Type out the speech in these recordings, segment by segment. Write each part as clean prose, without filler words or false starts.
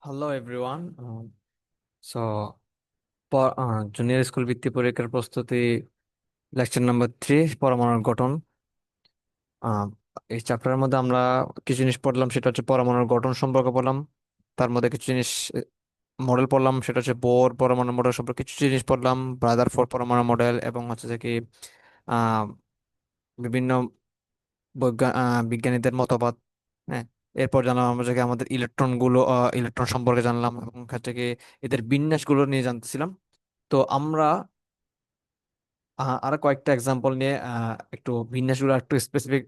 Hello everyone. So junior school বৃত্তি পরীক্ষার প্রস্তুতি লেকচার নাম্বার 3 পরমাণুর গঠন। আহ, এই চ্যাপ্টারের মধ্যে আমরা কিছু জিনিস পড়লাম, সেটা হচ্ছে পরমাণুর গঠন সম্পর্কে পড়লাম। তার মধ্যে কিছু জিনিস মডেল পড়লাম, সেটা হচ্ছে বোর পরমাণু মডেল সম্পর্কে কিছু জিনিস পড়লাম, রাদারফোর্ড পরমাণু মডেল, এবং হচ্ছে যে কি আহ, বিভিন্ন বিজ্ঞানীদের মতবাদ। হ্যাঁ, এরপর জানলাম আমরা যে কি আমাদের ইলেকট্রন সম্পর্কে জানলাম, এবং হচ্ছে কি এদের বিন্যাসগুলো নিয়ে জানতেছিলাম। তো আমরা আরো কয়েকটা এক্সাম্পল নিয়ে একটু বিন্যাসগুলো একটু স্পেসিফিক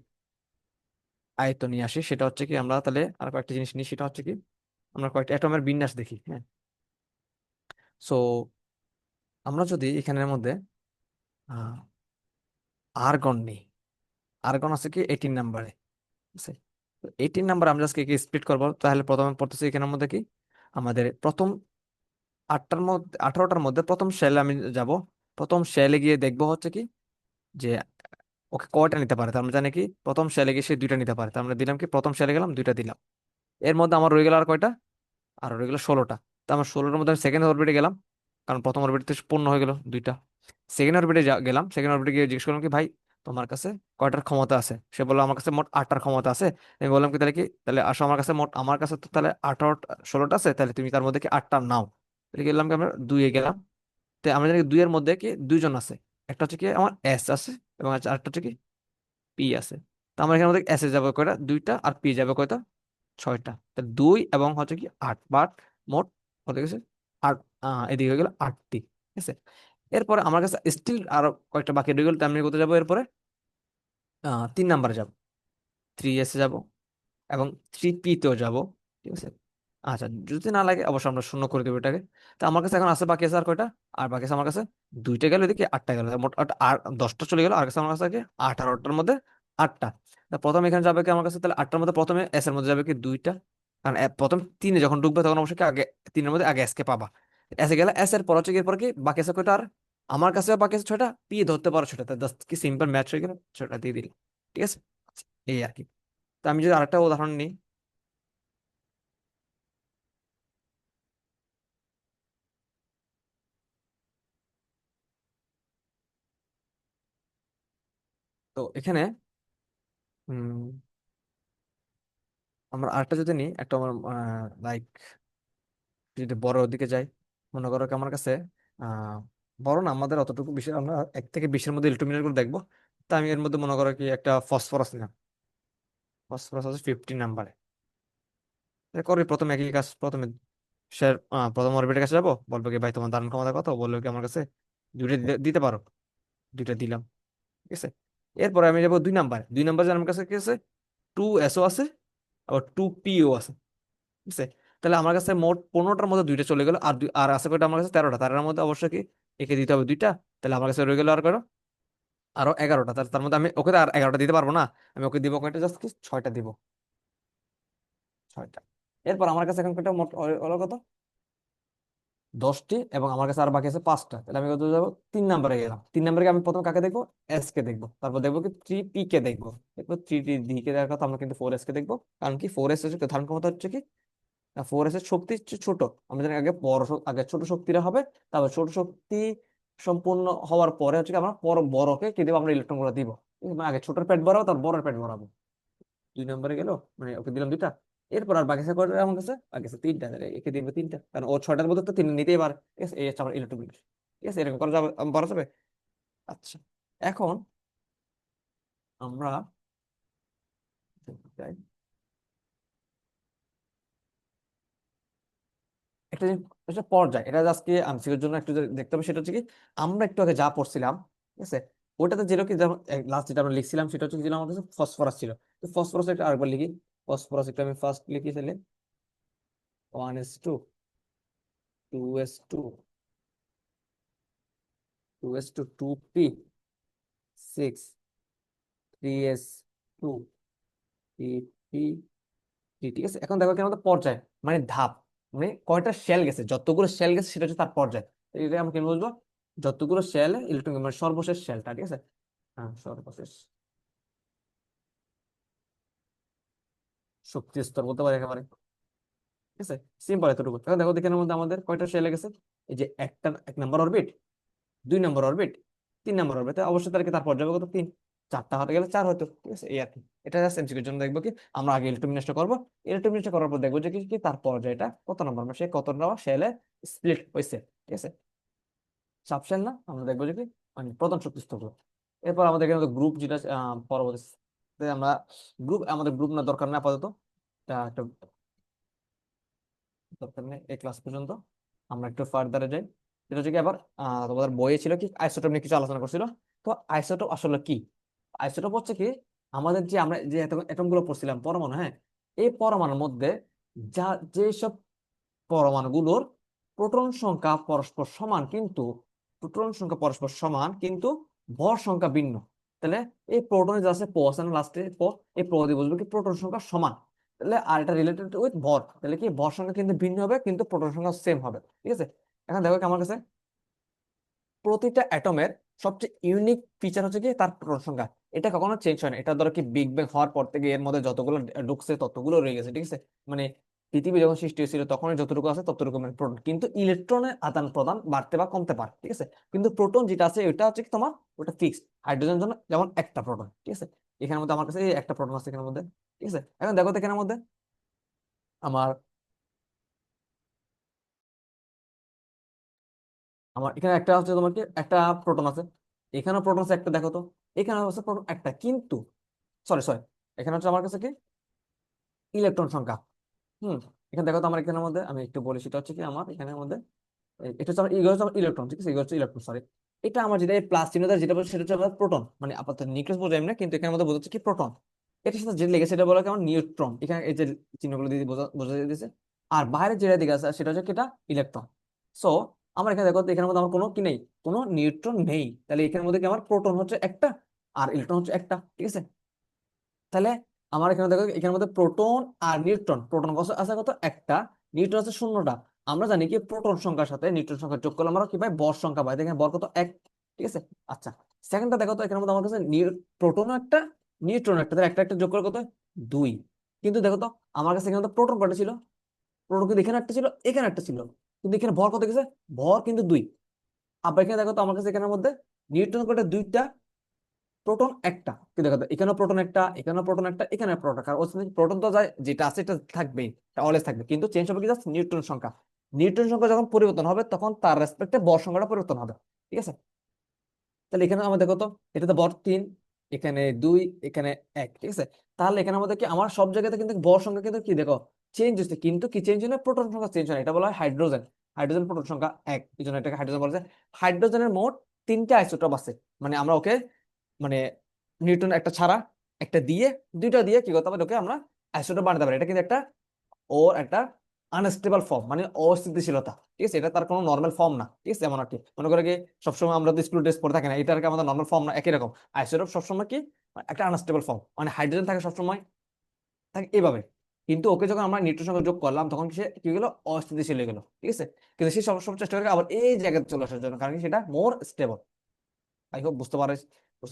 আয়ত্ত নিয়ে আসি। সেটা হচ্ছে কি আমরা তাহলে আর কয়েকটা জিনিস নিই, সেটা হচ্ছে কি আমরা কয়েকটা অ্যাটমের বিন্যাস দেখি। হ্যাঁ, সো আমরা যদি এখানের মধ্যে আর্গন নিই, আর্গন আছে কি 18 নাম্বারে আছে। তো 18 নাম্বার আমরা আজকে কি স্প্লিট করবো, তাহলে প্রথমে পড়তেছি এখানের মধ্যে কি আমাদের প্রথম 18টার মধ্যে প্রথম শেলে আমি যাব। প্রথম শেলে গিয়ে দেখবো হচ্ছে কি যে ওকে কয়টা নিতে পারে। তার মানে জানি কি প্রথম শেলে গিয়ে সে দুইটা নিতে পারে, তার মানে দিলাম কি প্রথম শেলে গেলাম দুইটা দিলাম। এর মধ্যে আমার রয়ে গেল আর কয়টা, আর রয়ে গেল 16টা। তো আমার 16টার মধ্যে আমি সেকেন্ড অরবিটে গেলাম, কারণ প্রথম অরবিটে পূর্ণ হয়ে গেল দুইটা। সেকেন্ড অরবিটে গেলাম, সেকেন্ড অরবিটে গিয়ে জিজ্ঞেস করলাম কি ভাই তোমার কাছে কয়টার ক্ষমতা আছে। সে বললো আমার কাছে মোট 8টার ক্ষমতা আছে। আমি বললাম কি তাহলে আসো আমার কাছে, মোট আমার কাছে তো তাহলে 16টা আছে, তাহলে তুমি তার মধ্যে কি 8টা নাও। তাহলে গেলাম কি আমরা 2-এ গেলাম। তো আমরা জানি 2-এর মধ্যে কি দুইজন আছে, একটা হচ্ছে কি আমার এস আছে, এবং আরেকটা হচ্ছে কি পি আছে। তো আমরা এখানে মধ্যে এস এ যাবে কয়টা, দুইটা, আর পি যাবে কয়টা, 6টা। তা 2 এবং হচ্ছে কি 8, বাট মোট কত গেছে, 8। এদিকে হয়ে গেল 8টি, ঠিক আছে। এরপরে আমার কাছে স্টিল আরো কয়েকটা বাকি রয়ে গেল, তো আমি কোথায় যাবো এরপরে, 3 নাম্বারে যাব, 3 এস এ যাব, এবং 3 পি তেও যাব, ঠিক আছে। আচ্ছা, যদি না লাগে অবশ্যই আমরা শূন্য করে দেবো এটাকে। তো আমার কাছে এখন আছে বাকি আছে আর কয়টা, আর বাকি আছে আমার কাছে দুইটা গেল, এদিকে 8টা গেল, মোট আর 10টা চলে গেল। আর কাছে আমার কাছে আছে কি 18টার মধ্যে 8টা। তা প্রথমে এখানে যাবে কি আমার কাছে, তাহলে 8টার মধ্যে প্রথমে এস এর মধ্যে যাবে কি দুইটা, কারণ প্রথম 3-এ যখন ঢুকবে তখন অবশ্যই কি আগে 3-এর মধ্যে আগে এস কে পাবা। এসে গেলে এস এর পর হচ্ছে কি, এরপর কি বাকি আছে কয়টা, আর আমার কাছে বাকি আছে 6টা, পি ধরতে পারো 6টা, জাস্ট কি সিম্পল ম্যাচ হয়ে গেল, 6টা দিয়ে দিল, ঠিক আছে। আচ্ছা, এই আর কি। তো আমি যদি আরেকটা উদাহরণ নিই, তো এখানে হুম আমরা আরেকটা যদি নিই, একটা আমার লাইক যদি বড় দিকে যাই, মনে করো কি আমার কাছে আহ বড় না, আমাদের অতটুকু বিষয় আমরা 1 থেকে 20-এর মধ্যে ইলেকট্রোমিটার গুলো দেখবো। তো আমি এর মধ্যে মনে করো কি একটা ফসফরাস নিলাম, ফসফরাস আছে 50 নাম্বারে। করি প্রথমে একই কাজ, প্রথমে সে প্রথম অরবিটের কাছে যাবো, বলবো কি ভাই তোমার ধারণ ক্ষমতা কত, বললো কি আমার কাছে দুইটা দিতে পারো, দুইটা দিলাম, ঠিক আছে। এরপরে আমি যাবো 2 নাম্বারে, 2 নাম্বারে আমার কাছে কি আছে, 2 এসও আছে, আবার 2 পিও আছে, ঠিক আছে। তাহলে আমার কাছে মোট 15টার মধ্যে দুইটা চলে গেল, আর আর আছে কয়টা আমার কাছে 13টা, তার মধ্যে অবশ্যই কি একে দিতে হবে দুইটা। তাহলে আমার কাছে রয়ে গেল আর কয়টা, আরো 11টা। তাহলে তার মধ্যে আমি ওকে তো আর 11টা দিতে পারবো না, আমি ওকে দিব কয়টা, জাস্ট কি 6টা দিব, 6টা। এরপর আমার কাছে এখন কয়টা মোট হলো কত, 10টি, এবং আমার কাছে আর বাকি আছে 5টা। তাহলে আমি কত যাবো, 3 নাম্বারে গেলাম। 3 নাম্বারে আমি প্রথম কাকে দেখবো, এস কে দেখবো, তারপর দেখবো কি 3 পি কে দেখবো, দেখবো 3 টি ডি কে দেখার কথা, আমরা কিন্তু 4 এস কে দেখবো। কারণ কি 4 এস হচ্ছে ধারণ ক্ষমতা হচ্ছে কি, 4 এস এর শক্তি হচ্ছে ছোট। আমরা জানি আগে আগে ছোট শক্তিরা হবে, তারপর ছোট শক্তি সম্পূর্ণ হওয়ার পরে হচ্ছে কি আমরা পর বড়কে কি দেবো, আমরা ইলেকট্রন গুলো দিব। মানে আগে ছোটর পেট ভরাবো, তারপর বড়ের পেট ভরাবো। 2 নাম্বারে গেল, মানে ওকে দিলাম দুইটা। এরপর আর বাকি আছে কয়টা আমার কাছে, বাকি আছে 3টা, তাহলে একে দিব 3টা, কারণ ও 6টার মধ্যে তো 3 নিতেই পারে, ঠিক আছে। এই হচ্ছে আমার ইলেকট্রন, ঠিক আছে। এরকম করা যাবে, পারা যাবে। আচ্ছা, এখন আমরা যাই, একটা জিনিস, একটা পর্যায়, এটা আজকে আনসিকের জন্য একটু যে দেখতে হবে, সেটা হচ্ছে কি আমরা একটু আগে যা পড়ছিলাম, ঠিক আছে, ওটাতে যেরকম যেমন লাস্ট যেটা আমরা লিখছিলাম, সেটা হচ্ছে কি যেটা আমাদের ফসফরাস ছিল। তো ফসফরাস একটা আরেকবার লিখি, ফসফরাস একটা আমি ফার্স্ট লিখি তাহলে 1s2, 2s2, 2s2, 2p6, 3s2, 3p, ঠিক আছে। এখন দেখো কেন, আমাদের পর্যায় মানে ধাপ, মানে কয়টা শেল গেছে, যতগুলো শেল গেছে সেটা হচ্ছে তার পর্যায়। তো এটা আমরা কেন বুঝবো, যতগুলো শেল ইলেকট্রন মানে সর্বশেষ শেলটা, ঠিক আছে। হ্যাঁ, সর্বশেষ শক্তি স্তর বলতে পারি একেবারে। ঠিক আছে, সিম্পল এতটুকু। এখন দেখো এখানের মধ্যে আমাদের কয়টা শেল গেছে, এই যে একটা 1 নম্বর অরবিট, 2 নম্বর অরবিট, 3 নম্বর অরবিট, অবশ্যই তার কি তার পর্যায়ে কত 3, 4টা হতে গেলে 4 হতো, ঠিক আছে এই আর কি। এটা জাস্ট এমসিকিউর জন্য দেখবো কি আমরা আগে ইলেকট্রোমিনাসটা করবো, ইলেকট্রোমিনাসটা করার পর দেখবো যে কি কি তার পর্যায়টা কত নম্বর, মানে সে কত নম্বর শেলে স্প্লিট হয়েছে, ঠিক আছে। সাবশেল না, আমরা দেখবো যে কি মানে প্রধান শক্তি স্তর। এরপর আমাদের এখানে গ্রুপ যেটা পরবর্তীতে আমরা গ্রুপ, আমাদের গ্রুপ না দরকার না আপাতত, এটা একটা দরকার নেই এই ক্লাস পর্যন্ত। আমরা একটু ফার্দারে যাই, যেটা হচ্ছে কি আবার তোমাদের বইয়ে ছিল কি আইসোটোপ নিয়ে কিছু আলোচনা করছিল। তো আইসোটোপ আসলে কি? আইসোটোপ হচ্ছে কি আমাদের যে আমরা যে অ্যাটম গুলো পড়ছিলাম পরমাণু, হ্যাঁ, এই পরমাণুর মধ্যে যা যেসব পরমাণুগুলোর প্রোটন সংখ্যা পরস্পর সমান কিন্তু, প্রোটন সংখ্যা পরস্পর সমান কিন্তু ভর সংখ্যা ভিন্ন, তাহলে এই প্রোটনে যা আছে পৌঁছানো লাস্টে এই দিয়ে বুঝবো কি প্রোটন সংখ্যা সমান, তাহলে আর এটা রিলেটেড উইথ ভর, তাহলে কি ভর সংখ্যা কিন্তু ভিন্ন হবে কিন্তু প্রোটন সংখ্যা সেম হবে, ঠিক আছে। এখন দেখো কি আমার কাছে প্রতিটা অ্যাটমের সবচেয়ে ইউনিক ফিচার হচ্ছে কি তার প্রোটন সংখ্যা, এটা কখনো চেঞ্জ হয় না। এটা ধরো কি বিগ ব্যাং হওয়ার পর থেকে এর মধ্যে যতগুলো ঢুকছে ততগুলো রয়ে গেছে, ঠিক আছে। মানে পৃথিবী যখন সৃষ্টি হয়েছিল তখন যতটুকু আছে ততটুকু মানে প্রোটন, কিন্তু ইলেকট্রনের আদান প্রদান বাড়তে বা কমতে পারে, ঠিক আছে। কিন্তু প্রোটন যেটা আছে ওটা হচ্ছে কি তোমার ওটা ফিক্সড, হাইড্রোজেন জন্য যেমন একটা প্রোটন, ঠিক আছে। এখানের মধ্যে আমার কাছে এই একটা প্রোটন আছে এখানের মধ্যে, ঠিক আছে। এখন দেখো তো এখানের মধ্যে আমার আমার এখানে একটা হচ্ছে তোমার কি একটা প্রোটন আছে, এখানেও প্রোটন আছে একটা, দেখো তো এখানে হচ্ছে প্রোটন একটা কিন্তু, সরি সরি, এখানে হচ্ছে আমার কাছে কি ইলেকট্রন সংখ্যা। হুম, এখানে দেখো তো আমার এখানের মধ্যে আমি একটু বলি, সেটা হচ্ছে কি আমার এখানের মধ্যে এটা হচ্ছে আমার ইগো হচ্ছে ইলেকট্রন, ঠিক আছে, ইগো হচ্ছে ইলেকট্রন, সরি। এটা আমার যেটা প্লাস চিহ্ন দ্বারা যেটা বলছে সেটা হচ্ছে আমার প্রোটন, মানে আপাতত নিউক্লিয়াস বোঝাই না, কিন্তু এখানের মধ্যে বোঝাচ্ছে কি প্রোটন। এটার সাথে যেটা লেগেছে সেটা বলা হয় আমার নিউট্রন, এখানে এই যে চিহ্নগুলো দিয়ে বোঝা বোঝা দিয়েছে। আর বাইরে যেটা দিকে আছে সেটা হচ্ছে কি এটা ইলেকট্রন। সো আমার এখানে দেখো তো এখানের মধ্যে আমার কোনো কি নেই, কোনো নিউট্রন নেই, তাহলে এখানের মধ্যে কি আমার প্রোটন হচ্ছে একটা আর ইলেকট্রন হচ্ছে একটা, ঠিক আছে। তাহলে আমার এখানে দেখো এখানের মধ্যে প্রোটন আর নিউট্রন, প্রোটন কত আছে কত একটা, নিউট্রন আছে শূন্যটা। আমরা জানি কি প্রোটন সংখ্যার সাথে নিউট্রন সংখ্যা যোগ করলে আমরা কি পাই ভর সংখ্যা পাই, দেখেন ভর কত এক, ঠিক আছে। আচ্ছা, সেকেন্ডটা দেখো তো এখানের মধ্যে আমার কাছে প্রোটন একটা নিউট্রন একটা, তাহলে একটা একটা যোগ করে কত দুই। কিন্তু দেখো তো আমার কাছে এখানে প্রোটন কয়টা ছিল, প্রোটন কিন্তু এখানে একটা ছিল এখানে একটা ছিল, কিন্তু এখানে ভর কত গেছে, ভর কিন্তু দুই। আবার এখানে দেখো তো আমার কাছে এখানের মধ্যে নিউট্রন কয়টা দুইটা, প্রোটন একটা, কি দেখো তো এখানেও প্রোটন একটা এখানেও প্রোটন একটা এখানে প্রোটন, কারণ প্রোটন তো যায় যেটা আছে এটা থাকবেই, এটা অলওয়েজ থাকবে, কিন্তু চেঞ্জ হবে কি জাস্ট নিউট্রন সংখ্যা। নিউট্রন সংখ্যা যখন পরিবর্তন হবে তখন তার রেসপেক্টে ভর সংখ্যাটা পরিবর্তন হবে, ঠিক আছে। তাহলে এখানে আমাদের দেখো তো এটা তো ভর 3, এখানে 2, এখানে 1, ঠিক আছে। তাহলে এখানে আমাদের কি আমার সব জায়গাতে কিন্তু ভর সংখ্যা কিন্তু কি দেখো চেঞ্জ হচ্ছে, কিন্তু কি চেঞ্জ হয় না, প্রোটন সংখ্যা চেঞ্জ হয় না। এটা বলা হয় হাইড্রোজেন, হাইড্রোজেন প্রোটন সংখ্যা 1, এই জন্য এটাকে হাইড্রোজেন বলা যায়। হাইড্রোজেনের মোট 3টা আইসোটোপ আছে, মানে আমরা ওকে মানে নিউটন একটা ছাড়া একটা দিয়ে দুইটা দিয়ে কি করতে পারি ওকে আমরা আইসোটোপ বানাতে পারি। এটা কিন্তু একটা ওর একটা আনস্টেবল ফর্ম, মানে অস্থিতিশীলতা, ঠিক আছে। এটা তার কোনো নর্মাল ফর্ম না, ঠিক আছে। এমন আর কি মনে করে কি সবসময় আমরা তো স্কুল ড্রেস পরে থাকি না, এটা আর কি আমাদের নর্মাল ফর্ম না, একই রকম আইসোটোপ সবসময় কি একটা আনস্টেবল ফর্ম, মানে হাইড্রোজেন থাকে সবসময় থাকে এইভাবে। কিন্তু ওকে যখন আমরা নিউট্রন সঙ্গে যোগ করলাম তখন সে কি গেলো অস্থিতিশীল হয়ে গেলো, ঠিক আছে। কিন্তু সে সবসময় চেষ্টা করে আবার এই জায়গায় চলে আসার জন্য, কারণ কি সেটা মোর স্টেবল। আই হোপ বুঝতে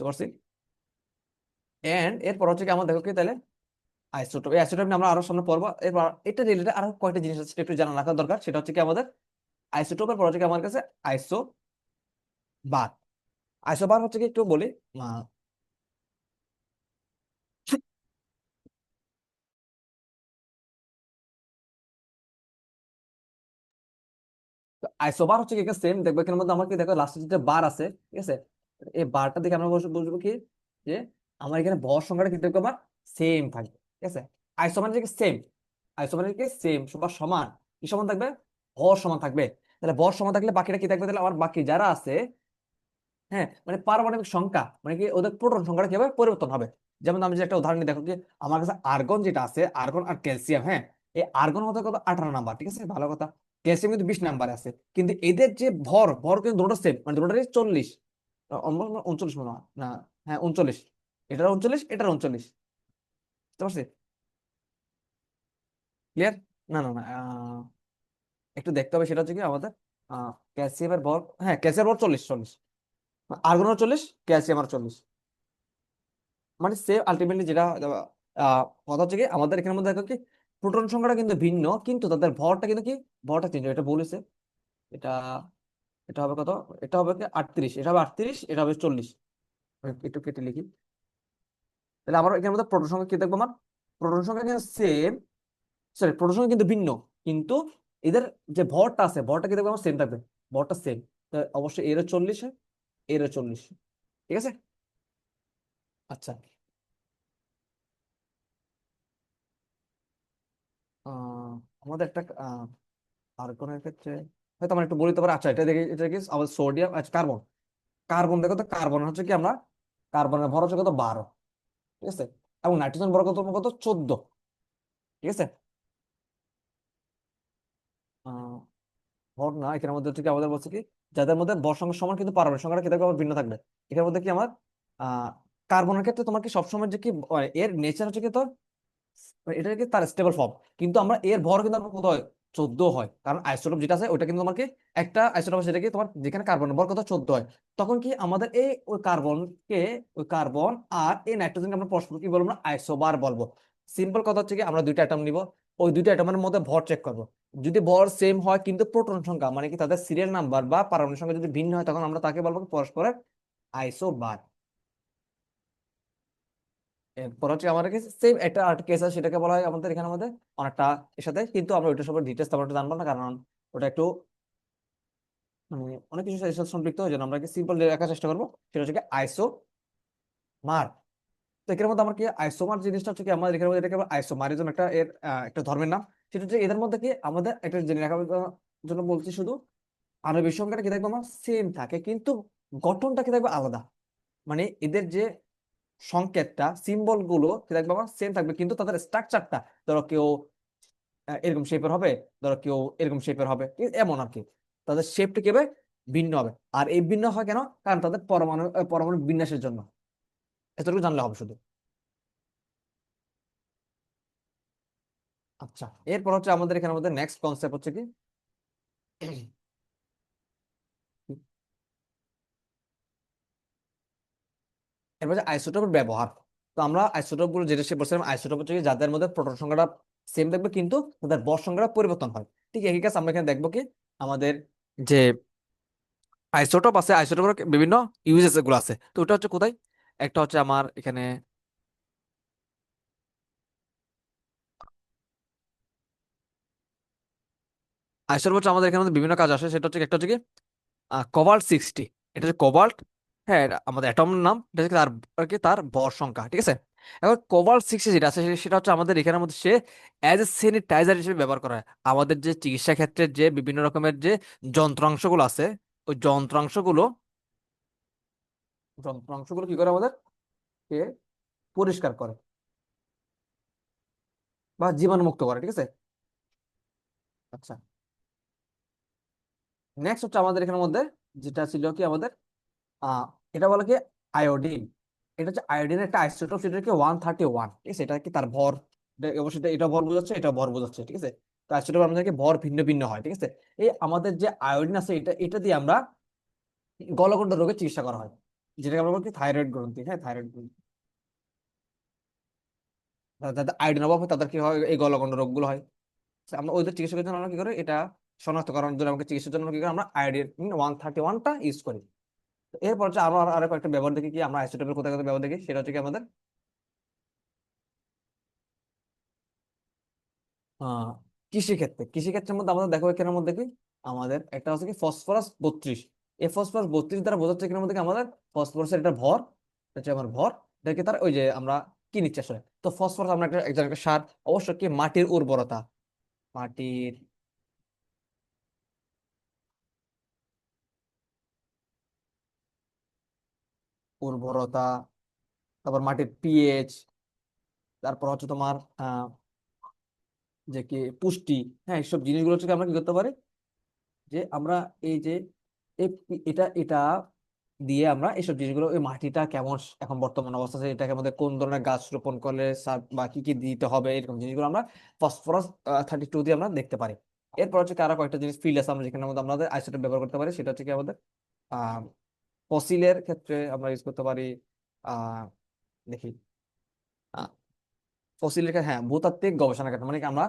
পারছি। এন্ড এরপর হচ্ছে কি আমার দেখো কি তাহলে আইসোটোপ, এই আইসোটোপ নিয়ে আমরা আরো সামনে পড়বো। এরপর এটা রিলেটেড আরো কয়টা জিনিস আছে সেটা একটু জানা রাখা দরকার, সেটা হচ্ছে কি আমাদের আইসোটোপের পর হচ্ছে কি আমার কাছে আইসো বার। আইসো বার হচ্ছে কি একটু বলি, আইসোবার হচ্ছে কি সেম দেখবো এখানের মধ্যে আমার কি দেখো লাস্টে যে বার আছে, ঠিক আছে। এই বারটা দেখে আমরা বুঝবো কি যে আমার এখানে ভর সংখ্যাটা কিন্তু দেখবো আমার সেম থাকবে, ঠিক আছে। আইসো মানে কি সেম, আইসো মানে কি সেম বা সমান, কি সমান থাকবে, ভর সমান থাকবে। তাহলে ভর সমান থাকলে বাকিটা কি থাকবে, তাহলে আমার বাকি যারা আছে, হ্যাঁ, মানে পারমাণবিক সংখ্যা মানে কি ওদের প্রোটন সংখ্যাটা কিভাবে পরিবর্তন হবে। যেমন আমি যে একটা উদাহরণ দিই, দেখো কি আমার কাছে আর্গন যেটা আছে, আর্গন আর ক্যালসিয়াম, হ্যাঁ, এই আর্গন হতে কত 18 নাম্বার, ঠিক আছে, ভালো কথা। ক্যালসিয়াম কিন্তু 20 নাম্বার আছে, কিন্তু এদের যে ভর ভর কিন্তু দুটো সেম, মানে দুটোরই 40, 39 মনে হয় না, হ্যাঁ 39, এটার 39 এটার 39, বুঝতে পারছি, ক্লিয়ার। না না না একটু দেখতে হবে, সেটা হচ্ছে কি আমাদের ক্যালসিয়ামের ভর, হ্যাঁ ক্যালসিয়াম ভর 40, আর্গনের 40, ক্যালসিয়াম আর 40, মানে সে আলটিমেটলি যেটা কথা হচ্ছে কি আমাদের এখানের মধ্যে দেখো কি প্রোটন সংখ্যাটা কিন্তু ভিন্ন, কিন্তু তাদের ভরটা কিন্তু কি, ভরটা চেঞ্জ হবে। এটা বলেছে, এটা এটা হবে কত, এটা হবে কি 38, এটা হবে 38, এটা হবে 40। একটু কেটে লিখি। তাহলে আমার এখানের মধ্যে প্রোটন সংখ্যা কি দেখবো, আমার প্রোটন সংখ্যা কিন্তু সেম, সরি প্রোটন সংখ্যা কিন্তু ভিন্ন, কিন্তু এদের যে ভরটা আছে, ভরটা কি দেখবো আমার সেম থাকবে, ভরটা সেম। অবশ্যই এরও 40 হয়, এরও 40। ঠিক আছে। আচ্ছা, আহ আমাদের একটা আর্গনের ক্ষেত্রে হয়তো আমরা একটু বলতে পারি। আচ্ছা, এটা দেখি, এটা কি আমাদের সোডিয়াম, আচ্ছা কার্বন। কার্বন দেখো তো, কার্বন হচ্ছে কি আমরা, কার্বনের ভর হচ্ছে কত, 12। ঠিক আছে। এবং নাইট্রোজেন ভর কত, কত 14। ঠিক আছে। আহ ভর না, এখানের মধ্যে হচ্ছে কি আমাদের বলছে কি, যাদের মধ্যে ভর সংখ্যা সমান কিন্তু পারমাণবিক সংখ্যাটা কি থাকবে, আবার ভিন্ন থাকবে। এখানের মধ্যে কি আমার আহ কার্বনের ক্ষেত্রে তোমার কি সবসময় যে কি এর নেচার হচ্ছে কি, তো এটা কি তার স্টেবল ফর্ম, কিন্তু আমরা এর ভর কিন্তু আমার কত হয়, 14 হয়। কারণ আইসোটোপ যেটা আছে ওটা কিন্তু তোমার কি একটা আইসোটোপ আছে, সেটা কি তোমার যেখানে কার্বনের ভর কত 14 হয়। তখন কি আমাদের এই ওই কার্বনকে, ওই কার্বন আর এই নাইট্রোজেনকে আমরা পরস্পর কি বলবো না, আইসোবার বলবো। সিম্পল কথা হচ্ছে কি, আমরা দুইটা অ্যাটম নিব, ওই দুইটা অ্যাটমের মধ্যে ভর চেক করব। যদি ভর সেম হয় কিন্তু প্রোটন সংখ্যা মানে কি তাদের সিরিয়াল নাম্বার বা পারমাণবিক সংখ্যা যদি ভিন্ন হয়, তখন আমরা তাকে বলবো কি পরস্পরের আইসোবার। এরপর হচ্ছে আমাদের কাছে সেম একটা আর্ট কেস আছে, সেটাকে বলা হয় আমাদের এখানে মধ্যে অনেকটা এর সাথে, কিন্তু আমরা ওইটার সম্পর্কে ডিটেলস তেমন একটা জানবো না, কারণ ওটা একটু মানে অনেক কিছু সাথে সাথে সম্পৃক্ত, হয় জন্য আমরা সিম্পল রাখার চেষ্টা করবো। সেটা হচ্ছে আইসো মার। তো এখানের মধ্যে আমার কি আইসোমার জিনিসটা হচ্ছে কি, আমাদের এখানে মধ্যে এটাকে আইসোমারিজম একটা এর একটা ধর্মের নাম। সেটা হচ্ছে এদের মধ্যে কি আমাদের একটা জেনে রাখার জন্য বলছি শুধু, আণবিক সংখ্যাটা কি থাকবে আমার সেম থাকে, কিন্তু গঠনটা কি থাকবে আলাদা। মানে এদের যে সংকেতটা, সিম্বল গুলো কি থাকবে আমার সেম থাকবে, কিন্তু তাদের স্ট্রাকচারটা, ধরো কেউ এরকম শেপের হবে, ধরো কেউ এরকম শেপের হবে, এমন আর কি। তাদের শেপটা কি হবে, ভিন্ন হবে। আর এই ভিন্ন হয় কেন, কারণ তাদের পরমাণু পরমাণু বিন্যাসের জন্য। এতটুকু জানলে হবে শুধু। আচ্ছা, এরপর হচ্ছে আমাদের এখানে আমাদের নেক্সট কনসেপ্ট হচ্ছে কি, এরপর আইসোটোপের ব্যবহার। তো আমরা আইসোটোপ গুলো যেটা সে বলছিলাম, আইসোটোপ হচ্ছে কি যাদের মধ্যে প্রোটন সংখ্যাটা সেম থাকবে, কিন্তু তাদের ভর সংখ্যাটা পরিবর্তন হয়। ঠিক একই কাজ আমরা এখানে দেখবো কি, আমাদের যে আইসোটোপ আছে, আইসোটোপের বিভিন্ন ইউজেস গুলো আছে। তো ওটা হচ্ছে কোথায়, একটা হচ্ছে আমার এখানে আইসোটোপ হচ্ছে আমাদের এখানে মধ্যে বিভিন্ন কাজ আসে। সেটা হচ্ছে একটা হচ্ছে কি কোবাল্ট 60, এটা হচ্ছে কোবাল্ট। হ্যাঁ, এটা আমাদের অ্যাটমের নাম, এটা হচ্ছে তার আর কি তার ভর সংখ্যা। ঠিক আছে। এখন কোবাল্ট 60 যেটা আছে, সেটা হচ্ছে আমাদের এখানের মধ্যে সে অ্যাজ এ স্যানিটাইজার হিসেবে ব্যবহার করা হয়। আমাদের যে চিকিৎসা ক্ষেত্রে যে বিভিন্ন রকমের যে যন্ত্রাংশগুলো আছে, ওই যন্ত্রাংশগুলো কি করে আমাদের কে পরিষ্কার করে বা জীবাণুমুক্ত করে। ঠিক আছে। আচ্ছা, নেক্সট হচ্ছে আমাদের এখানের মধ্যে যেটা ছিল কি আমাদের আহ এটা বলে কি আয়োডিন। এটা হচ্ছে আয়োডিনের একটা আইসোটোপ, সেটা কি 131। ঠিক আছে। এটা কি তার ভর, অবশ্যই এটা ভর বোঝাচ্ছে, এটা ভর বোঝাচ্ছে। ঠিক আছে। তো আইসোটোপ আমাদেরকে ভর ভিন্ন ভিন্ন হয়। ঠিক আছে। এই আমাদের যে আয়োডিন আছে, এটা এটা দিয়ে আমরা গলগণ্ড রোগের চিকিৎসা করা হয়, যেটাকে আমরা বলি থাইরয়েড গ্রন্থি। হ্যাঁ, থাইরয়েড গ্রন্থি। যাদের আয়োডিন অভাব হয় তাদের কি হয়, এই গলগণ্ড রোগগুলো হয়। আমরা ওদের চিকিৎসার জন্য আমরা কি করি, এটা শনাক্ত করার জন্য আমাকে চিকিৎসার জন্য আমরা কি করি, আমরা আয়োডিন 131টা ইউজ করি। তো এরপর হচ্ছে আরো আরো কয়েকটা ব্যবহার দেখি কি, আমরা আইসোটোপের কোথায় কোথায় ব্যবহার দেখি। সেটা হচ্ছে কি আমাদের আহ কৃষি ক্ষেত্রের মধ্যে আমাদের দেখো এখানের মধ্যে কি, আমাদের একটা হচ্ছে কি ফসফরাস 32। এই ফসফরাস 32 দ্বারা বোঝাচ্ছে এখানের মধ্যে কি আমাদের ফসফরাসের একটা ভর, এটা হচ্ছে আমার ভর। দেখে তার ওই যে আমরা কি নিচ্ছি আসলে, তো ফসফরাস আমরা একটা একজন একটা সার। অবশ্য কি মাটির উর্বরতা, মাটির উর্বরতা, তারপর মাটির পিএইচ, তারপর হচ্ছে তোমার যে কি পুষ্টি। হ্যাঁ, এইসব জিনিসগুলো হচ্ছে কি আমরা কি করতে পারি, যে আমরা এই যে এটা এটা দিয়ে আমরা এইসব জিনিসগুলো, ওই মাটিটা কেমন এখন বর্তমান অবস্থা আছে, এটাকে আমাদের কোন ধরনের গাছ রোপণ করলে সার বা কি কি দিতে হবে, এরকম জিনিসগুলো আমরা ফসফরাস 32 দিয়ে আমরা দেখতে পারি। এরপর হচ্ছে কি আরো কয়েকটা জিনিস ফিল্ড আছে আমরা যেখানে মধ্যে আমাদের আইসোটোপ ব্যবহার করতে পারি। সেটা হচ্ছে কি আমাদের আহ ফসিলের ক্ষেত্রে আমরা ইউজ করতে পারি। আহ দেখি ফসিলের হ্যাঁ ভূতাত্ত্বিক গবেষণা ক্ষেত্র, মানে কি আমরা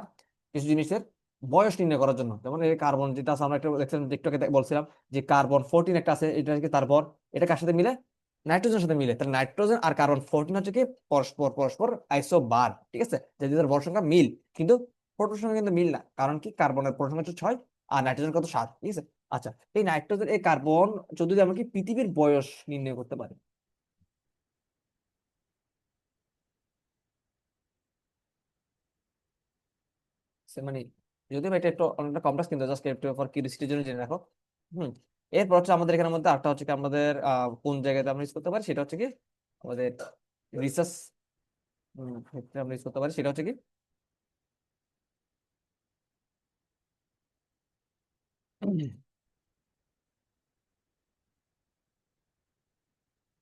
কিছু জিনিসের বয়স নির্ণয় করার জন্য, যেমন এই কার্বন যেটা আছে আমরা একটা দেখছিলাম টিকটকে বলছিলাম যে কার্বন 14 একটা আছে, এটা কি তারপর এটা কার সাথে মিলে, নাইট্রোজেনের সাথে মিলে, তাহলে নাইট্রোজেন আর কার্বন 14 হচ্ছে কি পরস্পর পরস্পর আইসোবার, ঠিক আছে, যে দুধের ভর সংখ্যা মিল, কিন্তু প্রোটনের সঙ্গে কিন্তু মিল না, কারণ কি কার্বনের প্রোটন সংখ্যা হচ্ছে 6 আর নাইট্রোজেন কত 7, ঠিক আছে। আচ্ছা, এই নাইট্রোজেন এই কার্বন 14 দিয়ে আমরা কি পৃথিবীর বয়স নির্ণয় করতে পারি? মানে যদিও বা এটা একটু অনেকটা কমপ্লেক্স, কিন্তু জাস্ট একটু ফর কিউরিওসিটির জন্য জেনে রাখো। হুম। এরপর হচ্ছে আমাদের এখানের মধ্যে আরেকটা হচ্ছে কি আমাদের কোন জায়গাতে আমরা ইউজ করতে পারি সেটা হচ্ছে কি আমাদের রিসার্চ ক্ষেত্রে আমরা ইউজ করতে পারি সেটা হচ্ছে কি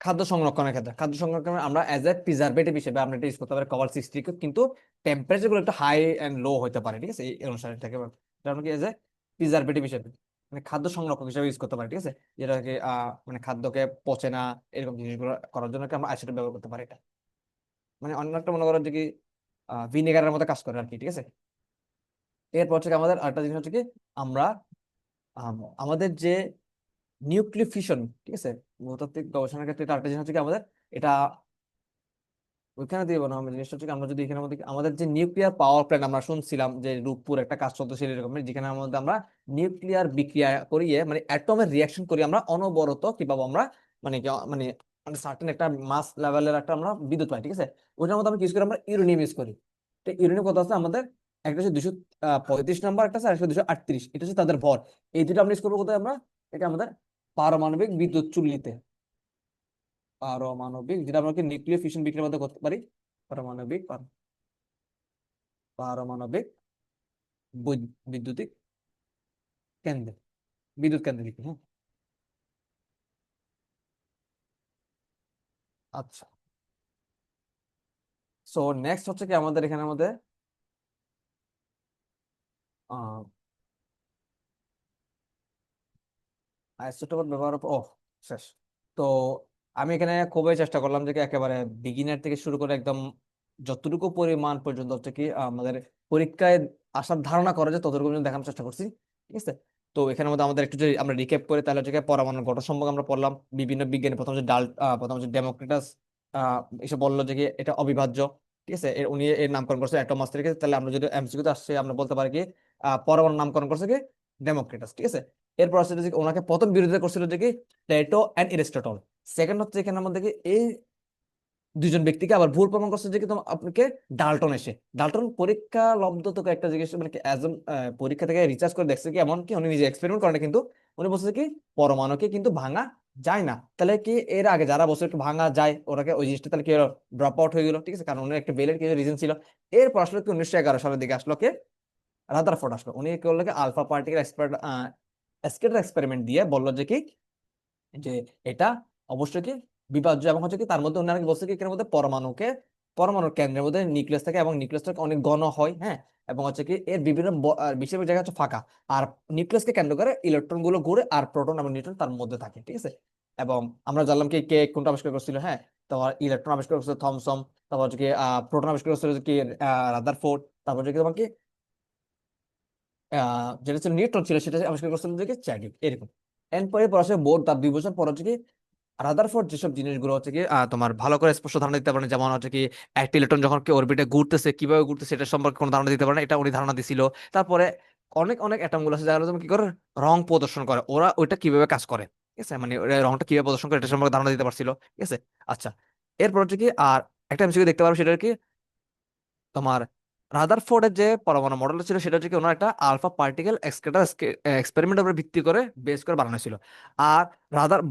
খাদ্য সংরক্ষণের ক্ষেত্রে, খাদ্য সংরক্ষণে আমরা অ্যাজ এ প্রিজারভেটিভ হিসেবে আমরা এটা ইউজ করতে পারি কভার 60, কিন্তু টেম্পারেচার গুলো একটু হাই এন্ড লো হতে পারে, ঠিক আছে, এই অনুসারে এটাকে এটা আমরা কি অ্যাজ এ প্রিজারভেটিভ হিসেবে, মানে খাদ্য সংরক্ষক হিসেবে ইউজ করতে পারি, ঠিক আছে, যেটা কি মানে খাদ্যকে পচে না এরকম জিনিসগুলো করার জন্য কি আমরা আইসোটোপ ব্যবহার করতে পারি এটা, মানে অন্য একটা মনে করেন যে কি ভিনেগারের মতো কাজ করে আর কি, ঠিক আছে। এরপর হচ্ছে কি আমাদের আরেকটা জিনিস হচ্ছে কি আমরা আমাদের যে নিউক্লিয় ফিশন, ঠিক আছে, ভূতাত্ত্বিক গবেষণার ক্ষেত্রে এটা আরেকটা জিনিস হচ্ছে কি আমাদের এটা ওইখানে দিয়ে বানানো জিনিসটা হচ্ছে কি, আমরা যদি এখানে মধ্যে আমাদের যে নিউক্লিয়ার পাওয়ার প্ল্যান্ট আমরা শুনছিলাম যে রূপপুর একটা কাজ চলতেছিল এরকম, যেখানে আমাদের আমরা নিউক্লিয়ার বিক্রিয়া করিয়ে মানে অ্যাটমের রিয়াকশন করি আমরা অনবরত কিভাবে আমরা মানে মানে মানে সার্টেন একটা মাস লেভেলের একটা আমরা বিদ্যুৎ পাই, ঠিক আছে। ওইটার মধ্যে আমরা কি ইউজ করি, আমরা ইউরেনিয়াম ইউজ করি। তো ইউরেনিয়াম কত আছে আমাদের, একটা হচ্ছে 235 নাম্বার, একটা আছে আরেকটা 238, এটা হচ্ছে তাদের ভর। এই দুটো আমরা ইউজ করবো কোথায়, আমরা এটা আমাদের পারমাণবিক বিদ্যুৎ চুল্লিতে, পারমাণবিক যেটা আমরা নিউক্লিয়ার ফিশন বিক্রিয়ার মধ্যে করতে পারি, পারমাণবিক পারমাণবিক বিদ্যুতিক কেন্দ্র, বিদ্যুৎ কেন্দ্র লিখি, হ্যাঁ। আচ্ছা, সো নেক্সট হচ্ছে কি আমাদের এখানে মধ্যে আহ আইসোটোপ ব্যবহার ও শেষ। তো আমি এখানে খুবই চেষ্টা করলাম যে কি একেবারে বিগিনার থেকে শুরু করে একদম যতটুকু পরিমাণ পর্যন্ত হচ্ছে কি আমাদের পরীক্ষায় আসার ধারণা করা যায় ততটুকু পর্যন্ত দেখানোর চেষ্টা করছি, ঠিক আছে। তো এখানের মধ্যে আমাদের একটু যদি আমরা রিক্যাপ করি তাহলে হচ্ছে কি পরমাণুর গঠন সম্পর্কে আমরা পড়লাম, বিভিন্ন বিজ্ঞানী প্রথম যে প্রথম যে ডেমোক্রিটাস এসে বললো যে কি এটা অবিভাজ্য, ঠিক আছে, উনি এর নামকরণ করছে অ্যাটম থেকে, তাহলে আমরা যদি এমসিকিউ তে আসছে আমরা বলতে পারি কি পরমাণু নামকরণ করছে কি ডেমোক্রিটাস, ঠিক আছে। এরপর হচ্ছে যে ওনাকে প্রথম বিরোধিতা করছিল যে কি প্লেটো এন্ড এরিস্টটল। সেকেন্ড হচ্ছে এখানে আমাদের কি এই দুইজন ব্যক্তিকে আবার ভুল প্রমাণ করছে যে কি তোমার আপনাকে ডাল্টন এসে, ডাল্টন পরীক্ষা লব্ধ তোকে একটা জিজ্ঞেস মানে একজন পরীক্ষা থেকে রিসার্চ করে দেখছে কি এমন কি উনি নিজে এক্সপেরিমেন্ট করেন না, কিন্তু উনি বলছে কি পরমাণুকে কিন্তু ভাঙা যায় না, তাহলে কি এর আগে যারা বলছে একটু ভাঙা যায় ওরাকে ওই জিনিসটা তাহলে কি ড্রপ আউট হয়ে গেল, ঠিক আছে, কারণ উনি একটা বেলের কিছু রিজন ছিল। এরপর আসলে কি 1911 সালের দিকে আসলো কে রাদারফোর্ড আসলো, উনি কি করলো কি আলফা পার্টিকেল এক্সপেরিমেন্ট দিয়ে বললো যে কি যে এটা অবশ্যই কি বিভাজ্য, এবং হচ্ছে কি তার মধ্যে ওনারা কি বলছে কি এর মধ্যে পরমাণুর কেন্দ্রের মধ্যে নিউক্লিয়াস থাকে এবং নিউক্লিয়াসটা অনেক ঘন হয়, হ্যাঁ, এবং হচ্ছে কি এর বিভিন্ন বেশিরভাগ জায়গা হচ্ছে ফাঁকা, আর নিউক্লিয়াসকে কেন্দ্র করে ইলেকট্রন গুলো ঘুরে আর প্রোটন এবং নিউট্রন তার মধ্যে থাকে, ঠিক আছে। এবং আমরা জানলাম কি কে কোনটা আবিষ্কার করছিল, হ্যাঁ, তোমার ইলেকট্রন আবিষ্কার করছিল থমসন, তারপর হচ্ছে কি প্রোটন আবিষ্কার করছিল কি রাদারফোর্ড, তারপর হচ্ছে কি তোমার কি যেটা ছিল নিউট্রন ছিল সেটা আবিষ্কার করছিল যে কি চ্যাডউইক, এরকম। এরপরে পর আসে বোর, তার 2 বছর পর হচ্ছে কি রাদারফোর্ড যেসব জিনিসগুলো হচ্ছে কি তোমার ভালো করে স্পষ্ট ধারণা দিতে পারে, যেমন হচ্ছে কি একটা ইলেকট্রন যখন কি অরবিটে ঘুরতেছে কিভাবে ঘুরতেছে এটা সম্পর্কে কোনো ধারণা দিতে পারে না, এটা উনি ধারণা দিছিল। তারপরে অনেক অনেক অ্যাটম গুলো আছে যারা তুমি কি করে রং প্রদর্শন করে, ওরা ওইটা কিভাবে কাজ করে, ঠিক আছে, মানে ওরা রংটা কিভাবে প্রদর্শন করে এটা সম্পর্কে ধারণা দিতে পারছিল, ঠিক আছে। আচ্ছা, এরপর হচ্ছে কি আর একটা এমসিকিউ দেখতে পারবো সেটা কি তোমার রাদারফোর্ডের যে পরমাণু মডেলটা ছিল সেটা হচ্ছে কি ওনার একটা আলফা পার্টিকেল এক্সপেরিমেন্টের উপর ভিত্তি করে বেস করে বানানো ছিল। আর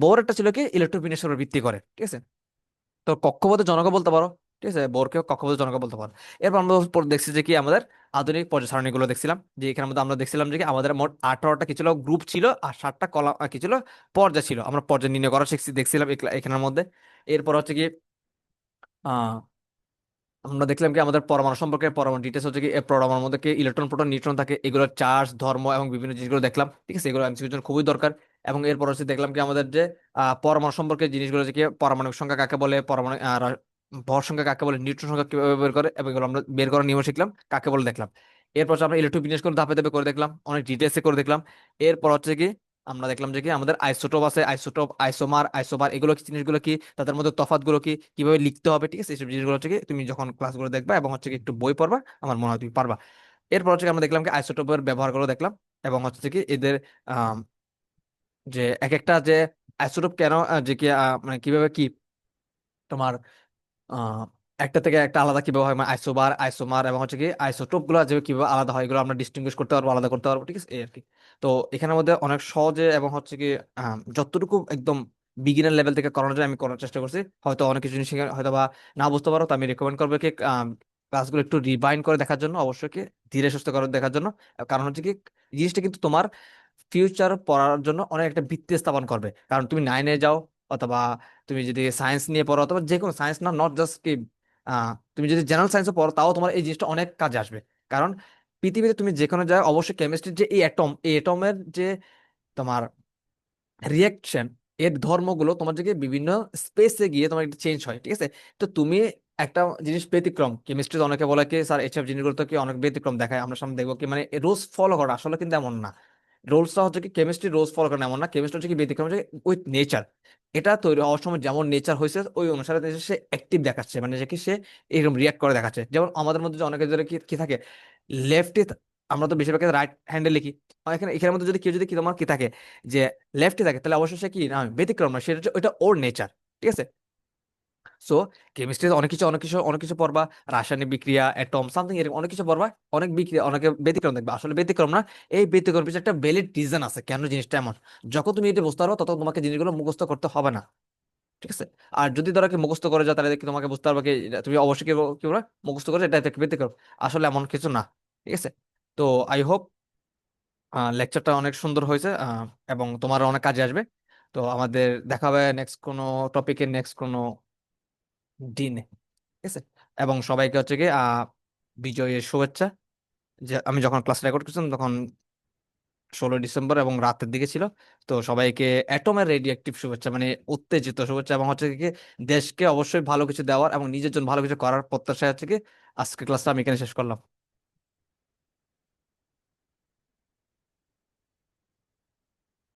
বোর একটা ছিল কি ইলেকট্রোবিনেশনের উপর ভিত্তি করে, ঠিক আছে। তো কক্ষপথের জনক বলতে পারো, ঠিক আছে, বোরকে কক্ষপথের জনক বলতে পারো। এরপর আমরা দেখছি যে কি আমাদের আধুনিক পর্যায় সারণী গুলো দেখছিলাম, যে এখানে মধ্যে আমরা দেখছিলাম যে কি আমাদের মোট 18টা কি ছিল গ্রুপ ছিল আর 7টা কলাম কি ছিল পর্যায় ছিল, আমরা পর্যায় নির্ণয় করা শিখছি দেখছিলাম এখানের মধ্যে। এরপর হচ্ছে কি আহ আমরা দেখলাম কি আমাদের পরমাণু সম্পর্কে পরমাণু ডিটেলস হচ্ছে কি এ পরমাণুর মধ্যে কি ইলেকট্রন প্রোটন নিউট্রন থাকে, এগুলোর চার্জ ধর্ম এবং বিভিন্ন জিনিসগুলো দেখলাম, ঠিক আছে, এগুলো এমসিকিউর জন্য খুবই দরকার। এবং এরপর হচ্ছে দেখলাম কি আমাদের যে পরমাণু সম্পর্কে জিনিসগুলো যে কি পারমাণবিক সংখ্যা কাকে বলে, পরমাণু ভর সংখ্যা কাকে বলে, নিউট্রন সংখ্যা কিভাবে বের করে, এবং এগুলো আমরা বের করার নিয়ম শিখলাম, কাকে বলে দেখলাম। এরপর হচ্ছে আমরা ইলেকট্রন বিন্যাস করে ধাপে ধাপে করে দেখলাম, অনেক ডিটেলসে করে দেখলাম। এরপর হচ্ছে কি আমরা দেখলাম যে কি আমাদের আইসোটোপ আছে, আইসোটোপ, আইসোমার, আইসোবার, এগুলো কি জিনিসগুলো, কি তাদের মধ্যে তফাৎগুলো কি, কিভাবে লিখতে হবে, ঠিক আছে, এইসব জিনিসগুলো হচ্ছে কি তুমি যখন ক্লাসগুলো দেখবা এবং হচ্ছে কি একটু বই পড়বা, আমার মনে হয় তুমি পারবা। এরপর হচ্ছে কি আমরা দেখলাম কি আইসোটোপের ব্যবহার করে দেখলাম, এবং হচ্ছে কি এদের আহ যে এক একটা যে আইসোটোপ কেন যে কি মানে কিভাবে কি তোমার আহ একটা থেকে একটা আলাদা কিভাবে হয়, মানে আইসোবার, আইসোমার এবং হচ্ছে কি আইসোটোপ গুলো যে কিভাবে আলাদা হয়, এগুলো আমরা ডিস্টিংগুইশ করতে পারবো, আলাদা করতে পারবো, ঠিক আছে, এই আর কি। তো এখানের মধ্যে অনেক সহজে এবং হচ্ছে কি যতটুকু একদম বিগিনার লেভেল থেকে করানো যায় আমি করার চেষ্টা করছি। হয়তো অনেক কিছু জিনিস হয়তো বা না বুঝতে পারো, তো আমি রেকমেন্ড করবো কি ক্লাসগুলো একটু রিভাইন্ড করে দেখার জন্য, অবশ্যই কি ধীরে সুস্থে করে দেখার জন্য। কারণ হচ্ছে কি জিনিসটা কিন্তু তোমার ফিউচার পড়ার জন্য অনেক একটা ভিত্তি স্থাপন করবে। কারণ তুমি নাইনে যাও, অথবা তুমি যদি সায়েন্স নিয়ে পড়ো, অথবা যে কোনো সায়েন্স না, নট জাস্ট কি তুমি যদি জেনারেল সায়েন্সে পড়ো, তাও তোমার এই জিনিসটা অনেক কাজে আসবে। কারণ পৃথিবীতে তুমি যে কোনো জায়গায় অবশ্যই কেমিস্ট্রির যে এই অ্যাটম, এই অ্যাটমের যে তোমার রিয়াকশন, এর ধর্মগুলো তোমার দিকে বিভিন্ন স্পেসে গিয়ে তোমার একটা চেঞ্জ হয়, ঠিক আছে। তো তুমি একটা জিনিস ব্যতিক্রম, কেমিস্ট্রি অনেকে বলে কি স্যার এইসব জিনিসগুলো তো কি অনেক ব্যতিক্রম দেখায়, আমরা সামনে দেখবো কি, মানে রোজ ফলো করা, আসলে কিন্তু এমন না। রোলসটা হচ্ছে কি কেমিস্ট্রি রোজ ফলো করে না, এমন না। কেমিস্ট্রি হচ্ছে কি ব্যতিক্রম, হচ্ছে উইথ নেচার। এটা তৈরি হওয়ার সময় যেমন নেচার হয়েছে ওই অনুসারে সে অ্যাক্টিভ দেখাচ্ছে, মানে যে কি সে এরকম রিয়াক্ট করে দেখাচ্ছে। যেমন আমাদের মধ্যে যে অনেকের ধরে কি কি থাকে, লেফটে, আমরা তো বেশিরভাগ রাইট হ্যান্ডে লিখি। এখানে এখানের মধ্যে যদি কেউ যদি কি তোমার কি থাকে যে লেফটে থাকে, তাহলে অবশ্যই সে কি না ব্যতিক্রম না, সেটা হচ্ছে ওইটা ওর নেচার, ঠিক আছে। সো কেমিস্ট্রিতে অনেক কিছু পড়বা, রাসায়নিক বিক্রিয়া, অ্যাটম সামথিং, এরকম অনেক কিছু পড়বা, অনেক বিক্রিয়া, অনেকে ব্যতিক্রম দেখবে, আসলে ব্যতিক্রম না। এই ব্যতিক্রম পিছনে একটা ভ্যালিড রিজন আছে কেন জিনিসটা এমন। যখন তুমি এটা বুঝতে পারো, তখন তোমাকে জিনিসগুলো মুখস্থ করতে হবে না, ঠিক আছে। আর যদি ধরো কি মুখস্থ করে যাও, তাহলে কি তোমাকে বুঝতে পারবে কি তুমি অবশ্যই কি বলবে, মুখস্থ করে এটা একটা ব্যতিক্রম, আসলে এমন কিছু না, ঠিক আছে। তো আই হোপ লেকচারটা অনেক সুন্দর হয়েছে, এবং তোমার অনেক কাজে আসবে। তো আমাদের দেখা হবে নেক্সট কোনো টপিকে, নেক্সট কোনো দিনে, ঠিক আছে। এবং সবাইকে হচ্ছে কি বিজয়ের শুভেচ্ছা। যে আমি যখন ক্লাস রেকর্ড করছিলাম তখন 16 ডিসেম্বর এবং রাতের দিকে ছিল। তো সবাইকে অ্যাটমের রেডিয়েক্টিভ শুভেচ্ছা, মানে উত্তেজিত শুভেচ্ছা, এবং হচ্ছে কি দেশকে অবশ্যই ভালো কিছু দেওয়ার এবং নিজের জন্য ভালো কিছু করার প্রত্যাশা হচ্ছে কি আজকে ক্লাসটা আমি এখানে শেষ করলাম।